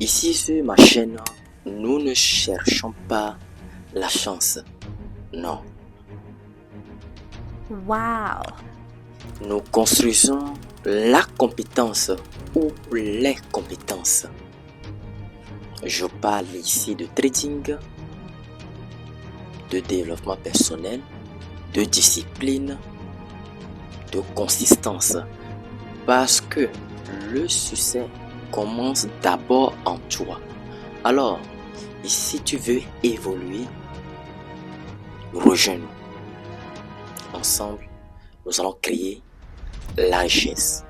Ici sur ma chaîne, nous ne cherchons pas la chance. Non. Wow! Nous construisons la compétence ou les compétences. Je parle ici de trading, de développement personnel, de discipline, de consistance. Parce que le succès commence d'abord en toi. Alors, si tu veux évoluer, rejoins-nous. Ensemble, nous allons créer la richesse.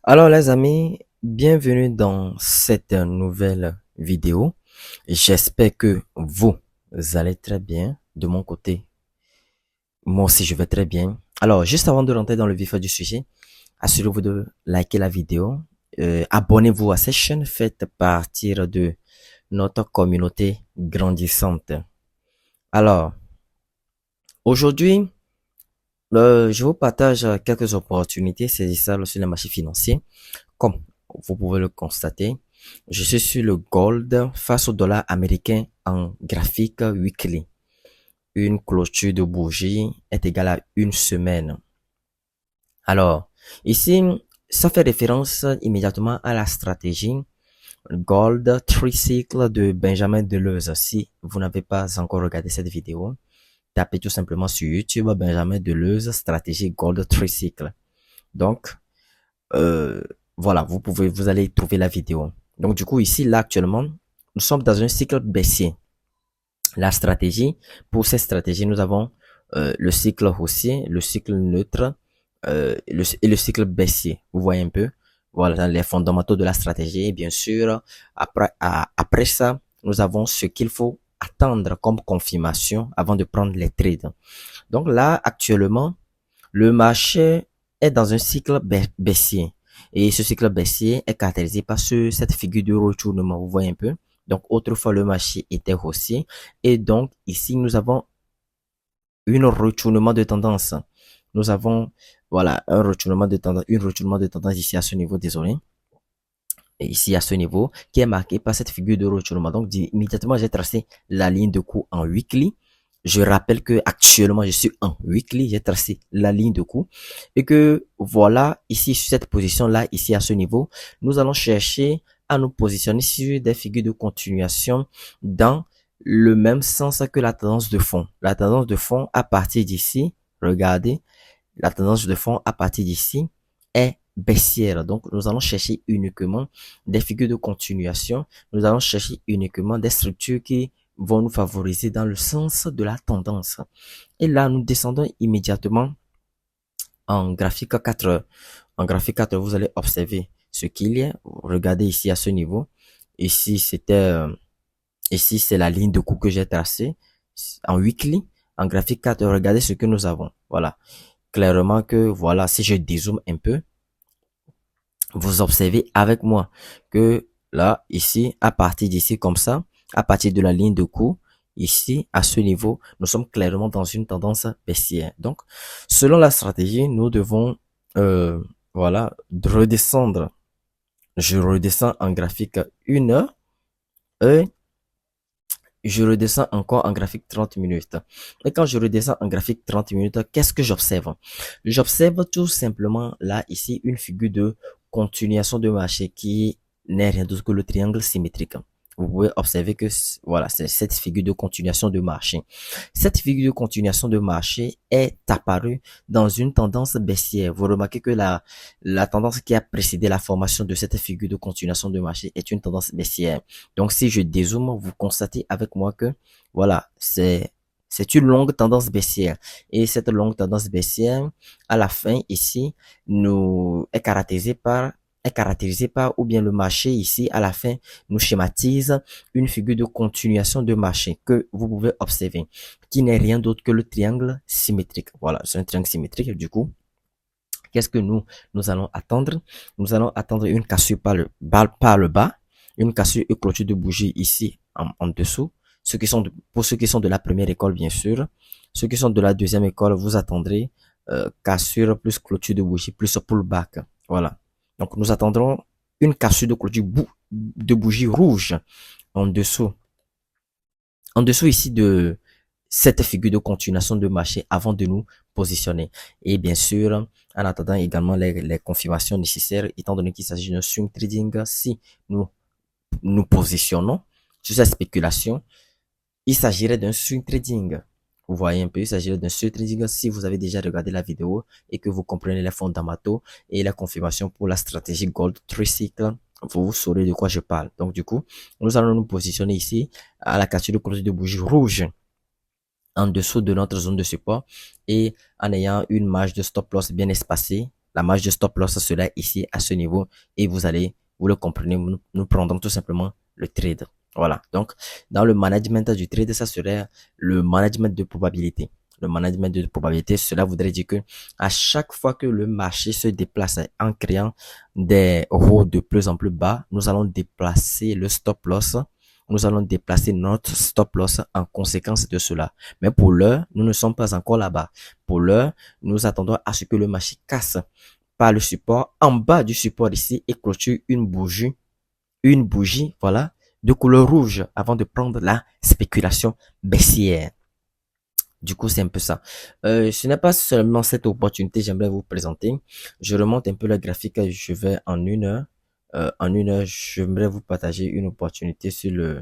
Alors les amis, bienvenue dans cette nouvelle vidéo. J'espère que vous allez très bien. De mon côté, moi aussi je vais très bien. Alors, juste avant de rentrer dans le vif du sujet, assurez-vous de liker la vidéo. Abonnez-vous à cette chaîne, faites partir de notre communauté grandissante. Alors, aujourd'hui, je vous partage quelques opportunités saisissables sur les marchés financiers. Comme vous pouvez le constater, je suis sur le gold face au dollar américain en graphique weekly. Une clôture de bougie est égale à une semaine. Alors, ici, ça fait référence immédiatement à la stratégie Gold Tricycle de Benjamin Deleuze. Si vous n'avez pas encore regardé cette vidéo, tapez tout simplement sur YouTube Benjamin Deleuze stratégie Gold Tricycle. Donc, voilà, vous allez trouver la vidéo. Donc, du coup, ici, là, actuellement, nous sommes dans un cycle baissier. La stratégie, pour cette stratégie, nous avons le cycle haussier, le cycle neutre et le cycle baissier. Vous voyez un peu, voilà les fondamentaux de la stratégie. Et bien sûr, après ça, nous avons ce qu'il faut attendre comme confirmation avant de prendre les trades. Donc là, actuellement, le marché est dans un cycle baissier. Et ce cycle baissier est caractérisé par cette figure de retournement. Vous voyez un peu. Donc autrefois, le marché était haussier. Et donc ici, nous avons un retournement de tendance. Nous avons, voilà, un retournement de tendance ici à ce niveau, désolé. Et ici à ce niveau, qui est marqué par cette figure de retournement. Donc, immédiatement, j'ai tracé la ligne de coup en weekly. Je rappelle que actuellement, je suis en weekly. J'ai tracé la ligne de coup. Et que, voilà, ici, sur cette position-là, ici à ce niveau, nous allons chercher à nous positionner sur des figures de continuation dans le même sens que la tendance de fond. La tendance de fond à partir d'ici, regardez, la tendance de fond à partir d'ici est baissière. Donc, nous allons chercher uniquement des figures de continuation. Nous allons chercher uniquement des structures qui vont nous favoriser dans le sens de la tendance. Et là, nous descendons immédiatement en graphique 4. En graphique 4, vous allez observer ce qu'il y a. Regardez ici à ce niveau. Ici, ici, c'est la ligne de coup que j'ai tracée en weekly. En graphique 4, regardez ce que nous avons. Voilà. Clairement que, voilà, si je dézoome un peu, vous observez avec moi que là, ici, à partir d'ici, comme ça, à partir de la ligne de coup, ici, à ce niveau, nous sommes clairement dans une tendance baissière. Donc, selon la stratégie, nous devons, voilà, redescendre. Je redescends en graphique 1 heure et je redescends encore en graphique 30 minutes. Et quand je redescends en graphique 30 minutes, qu'est-ce que j'observe? J'observe tout simplement là, ici, une figure de continuation de marché qui n'est rien d'autre que le triangle symétrique. Vous pouvez observer que, voilà, c'est cette figure de continuation de marché. Cette figure de continuation de marché est apparue dans une tendance baissière. Vous remarquez que la tendance qui a précédé la formation de cette figure de continuation de marché est une tendance baissière. Donc, si je dézoome, vous constatez avec moi que, voilà, c'est une longue tendance baissière. Et cette longue tendance baissière, à la fin, ici, est caractérisée par, ou bien le marché ici, à la fin, nous schématise une figure de continuation de marché que vous pouvez observer, qui n'est rien d'autre que le triangle symétrique. Voilà, c'est un triangle symétrique. Du coup, qu'est-ce que nous allons attendre? Nous allons attendre une cassure par le bas, une cassure et clôture de bougie ici, en dessous. Pour ceux qui sont de la première école, bien sûr. Ceux qui sont de la deuxième école, vous attendrez cassure plus clôture de bougie plus pullback. Voilà. Donc nous attendrons une cassure de clôture de bougie rouge en dessous. En dessous ici de cette figure de continuation de marché avant de nous positionner. Et bien sûr, en attendant également les confirmations nécessaires, étant donné qu'il s'agit d'un swing trading, si nous positionnons sur cette spéculation, il s'agirait d'un swing trading. Vous voyez un peu, il s'agirait d'un swing trading si vous avez déjà regardé la vidéo et que vous comprenez les fondamentaux et la confirmation pour la stratégie Gold Tricycle. Vous saurez de quoi je parle. Donc du coup, nous allons nous positionner ici à la cassure de clôture de bougie rouge en dessous de notre zone de support et en ayant une marge de stop loss bien espacée. La marge de stop loss sera ici à ce niveau et vous le comprenez, nous prendrons tout simplement le trade. Voilà. Donc, dans le management du trade, ça serait le management de probabilité. Le management de probabilité, cela voudrait dire que à chaque fois que le marché se déplace en créant des hauts de plus en plus bas, nous allons déplacer le stop loss. Nous allons déplacer notre stop loss en conséquence de cela. Mais pour l'heure, nous ne sommes pas encore là-bas. Pour l'heure, nous attendons à ce que le marché casse par le support en bas du support ici et clôture une bougie, voilà, de couleur rouge avant de prendre la spéculation baissière. Du coup, c'est un peu ça. Ce n'est pas seulement cette opportunité, j'aimerais vous présenter. Je remonte un peu le graphique, je vais en une heure. En une heure, j'aimerais vous partager une opportunité sur euh,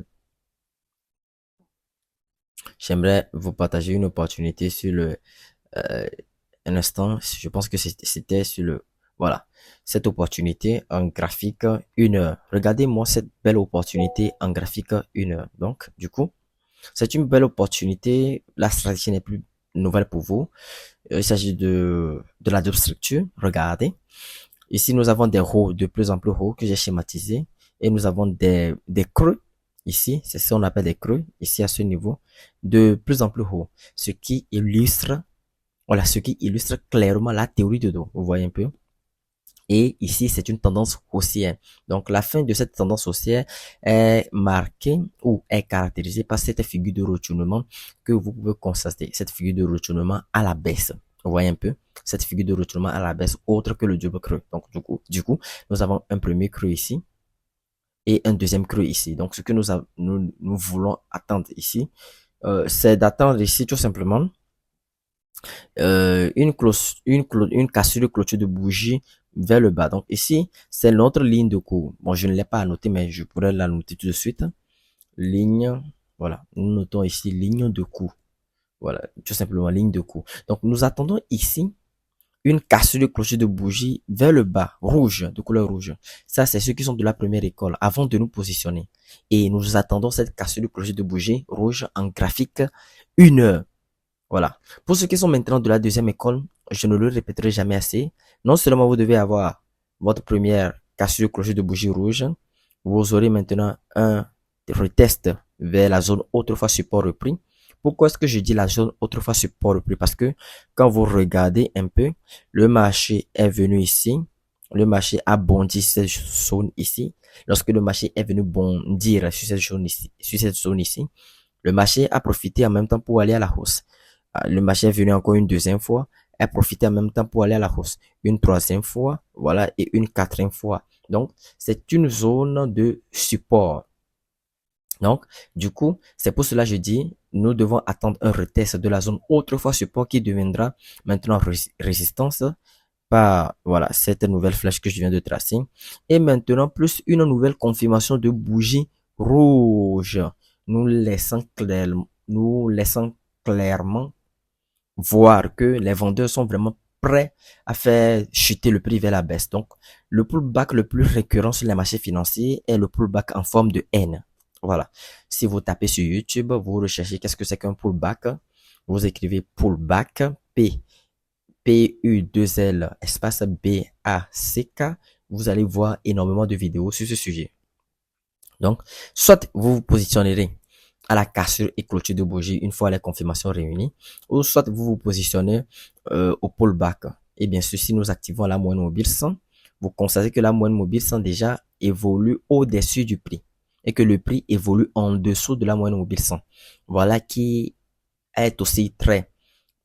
un instant. Je pense que c'était sur voilà, cette opportunité en graphique une heure. Regardez-moi cette belle opportunité en graphique une heure. Donc, du coup, c'est une belle opportunité. La stratégie n'est plus nouvelle pour vous. Il s'agit de la job structure. Regardez. Ici, nous avons des hauts de plus en plus hauts que j'ai schématisés. Et nous avons des creux. Ici, c'est ce qu'on appelle des creux. Ici, à ce niveau, de plus en plus haut. Ce qui illustre, voilà, ce qui illustre clairement la théorie de dos. Vous voyez un peu? Et ici, c'est une tendance haussière. Donc, la fin de cette tendance haussière est marquée ou est caractérisée par cette figure de retournement que vous pouvez constater. Cette figure de retournement à la baisse. Vous voyez un peu? Cette figure de retournement à la baisse autre que le double creux. Donc, du coup, nous avons un premier creux ici et un deuxième creux ici. Donc, ce que nous voulons attendre ici, c'est d'attendre ici tout simplement une cassure de clôture de bougie vers le bas. Donc ici, c'est notre ligne de cours. Bon, je ne l'ai pas annotée, mais je pourrais la noter tout de suite. Ligne, voilà, nous notons ici ligne de cours. Voilà, tout simplement ligne de cours. Donc nous attendons ici une cassure de clôture de bougie vers le bas, rouge, de couleur rouge. Ça, c'est ceux qui sont de la première école, avant de nous positionner. Et nous attendons cette cassure de clôture de bougie rouge en graphique 1 heure. Voilà. Pour ceux qui sont maintenant de la deuxième école, je ne le répéterai jamais assez. Non seulement vous devez avoir votre première cassure clocher de bougie rouge, vous aurez maintenant un retest vers la zone autrefois support repris. Pourquoi est-ce que je dis la zone autrefois support repris? Parce que quand vous regardez un peu, le marché est venu ici. Le marché a bondi sur cette zone ici. Lorsque le marché est venu bondir sur cette zone ici, le marché a profité en même temps pour aller à la hausse. Le marché est venu encore une deuxième fois, a profité en même temps pour aller à la hausse. Une troisième fois, voilà, et une quatrième fois. Donc, c'est une zone de support. Donc, du coup, c'est pour cela que je dis, nous devons attendre un retest de la zone autrefois support qui deviendra maintenant résistance par, voilà, cette nouvelle flèche que je viens de tracer. Et maintenant, plus une nouvelle confirmation de bougie rouge. Nous laissons clairement voir que les vendeurs sont vraiment prêts à faire chuter le prix vers la baisse. Donc, le pullback le plus récurrent sur les marchés financiers est le pullback en forme de N. Voilà. Si vous tapez sur YouTube, vous recherchez qu'est-ce que c'est qu'un pullback. Vous écrivez pullback, P-U-2-L, espace B-A-C-K. Vous allez voir énormément de vidéos sur ce sujet. Donc, soit vous vous positionnerez à la cassure et clôture de bougie une fois les confirmations réunies, ou soit vous vous positionnez au pullback. Et bien sûr, si nous activons la moyenne mobile 100, vous constatez que la moyenne mobile 100 déjà évolue au-dessus du prix et que le prix évolue en dessous de la moyenne mobile 100. Voilà qui est aussi très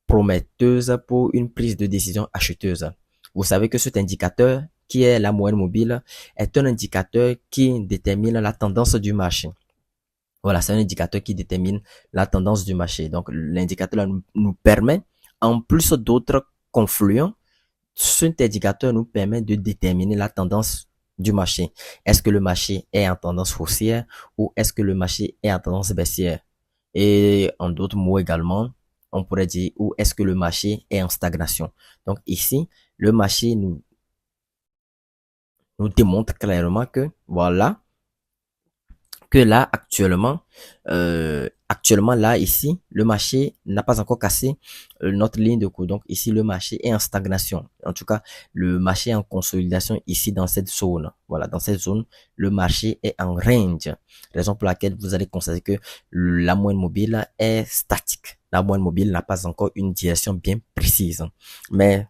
prometteuse pour une prise de décision acheteuse. Vous savez que cet indicateur qui est la moyenne mobile, est un indicateur qui détermine la tendance du marché. Voilà, c'est un indicateur qui détermine la tendance du marché. Donc, l'indicateur nous permet, en plus d'autres confluents, cet indicateur nous permet de déterminer la tendance du marché. Est-ce que le marché est en tendance haussière ou est-ce que le marché est en tendance baissière? Et en d'autres mots également, on pourrait dire où est-ce que le marché est en stagnation. Donc ici, le marché nous démontre clairement que voilà, que là actuellement là ici le marché n'a pas encore cassé notre ligne de cours. Donc ici le marché est en stagnation, en tout cas le marché est en consolidation ici dans cette zone. Voilà, dans cette zone le marché est en range, raison pour laquelle vous allez constater que la moyenne mobile est statique. La moyenne mobile n'a pas encore une direction bien précise, mais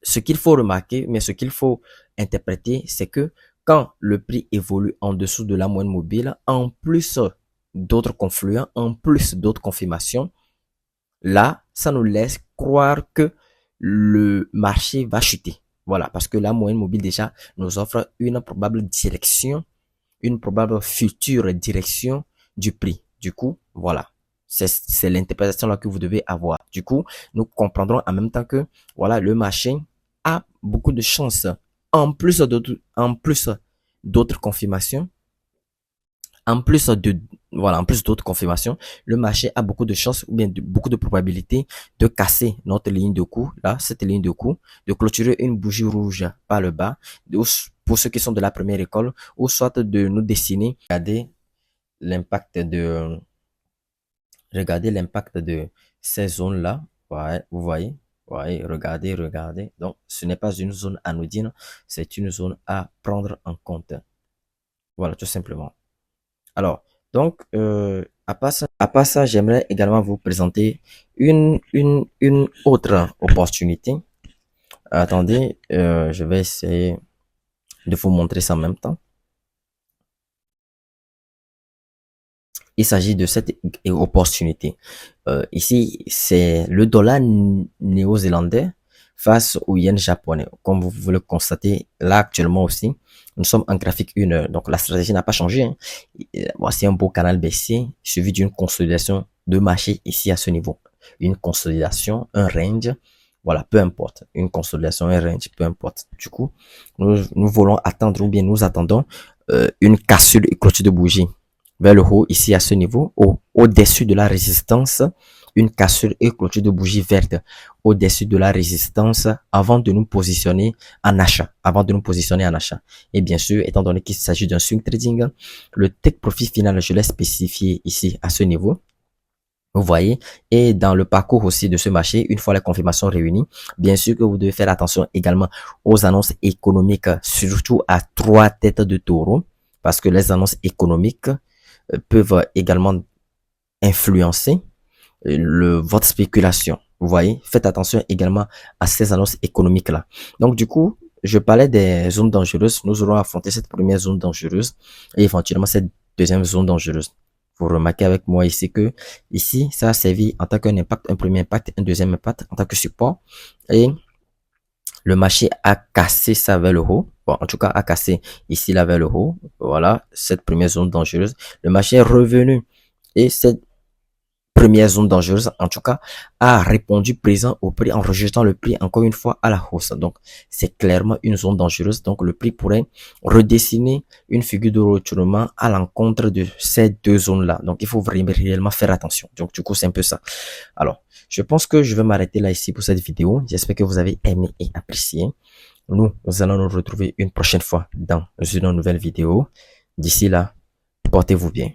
ce qu'il faut remarquer, mais ce qu'il faut interpréter, c'est que quand le prix évolue en dessous de la moyenne mobile, en plus d'autres confluents, en plus d'autres confirmations, là, ça nous laisse croire que le marché va chuter. Voilà, parce que la moyenne mobile déjà nous offre une probable direction, une probable future direction du prix. Du coup, voilà. C'est l'interprétation là que vous devez avoir. Du coup, nous comprendrons en même temps que, voilà, le marché a beaucoup de chances. En plus d'autres confirmations, en plus de, voilà, en plus d'autres confirmations, le marché a beaucoup de chances ou bien beaucoup de probabilités de casser notre ligne de cours, là, cette ligne de cours, de clôturer une bougie rouge par le bas, pour ceux qui sont de la première école, ou soit de nous dessiner, l'impact de, regardez l'impact de ces zones-là. Ouais, vous voyez. Ouais, regardez, regardez. Donc, ce n'est pas une zone anodine, c'est une zone à prendre en compte. Voilà, tout simplement. Alors, donc, à part ça, j'aimerais également vous présenter une autre opportunité. Attendez, je vais essayer de vous montrer ça en même temps. Il s'agit de cette opportunité. Ici, c'est le dollar néo-zélandais face au yen japonais. Comme vous le constatez là actuellement aussi, nous sommes en graphique 1 heure. Donc la stratégie n'a pas changé. Hein. Voici un beau canal baissier suivi d'une consolidation de marché ici à ce niveau. Une consolidation, un range. Voilà, peu importe. Une consolidation, un range, peu importe. Du coup, nous voulons attendre ou bien nous attendons une cassure et clôture de bougie vers le haut ici à ce niveau, au-dessus de la résistance, une cassure et clôture de bougie verte au-dessus de la résistance avant de nous positionner en achat, Et bien sûr, étant donné qu'il s'agit d'un swing trading, le take profit final, je l'ai spécifié ici à ce niveau. Vous voyez, et dans le parcours aussi de ce marché, une fois les confirmations réunies, bien sûr que vous devez faire attention également aux annonces économiques, surtout à 3 têtes de taureau, parce que les annonces économiques peuvent également influencer votre spéculation. Vous voyez, faites attention également à ces annonces économiques-là. Donc, du coup, je parlais des zones dangereuses. Nous aurons affronté cette première zone dangereuse et éventuellement cette deuxième zone dangereuse. Vous remarquez avec moi ici que ici, ça a servi en tant qu'un impact, un premier impact, un deuxième impact en tant que support. Et le marché a cassé ça vers le haut. Bon, en tout cas, a cassé ici là vers le haut. Voilà, cette première zone dangereuse. Le marché est revenu. Et cette première zone dangereuse, en tout cas, a répondu présent au prix en rejetant le prix encore une fois à la hausse. Donc, c'est clairement une zone dangereuse. Donc, le prix pourrait redessiner une figure de retournement à l'encontre de ces deux zones-là. Donc, il faut réellement faire attention. Donc, du coup, c'est un peu ça. Alors, je pense que je vais m'arrêter là ici pour cette vidéo. J'espère que vous avez aimé et apprécié. Nous allons nous retrouver une prochaine fois dans une nouvelle vidéo. D'ici là, portez-vous bien.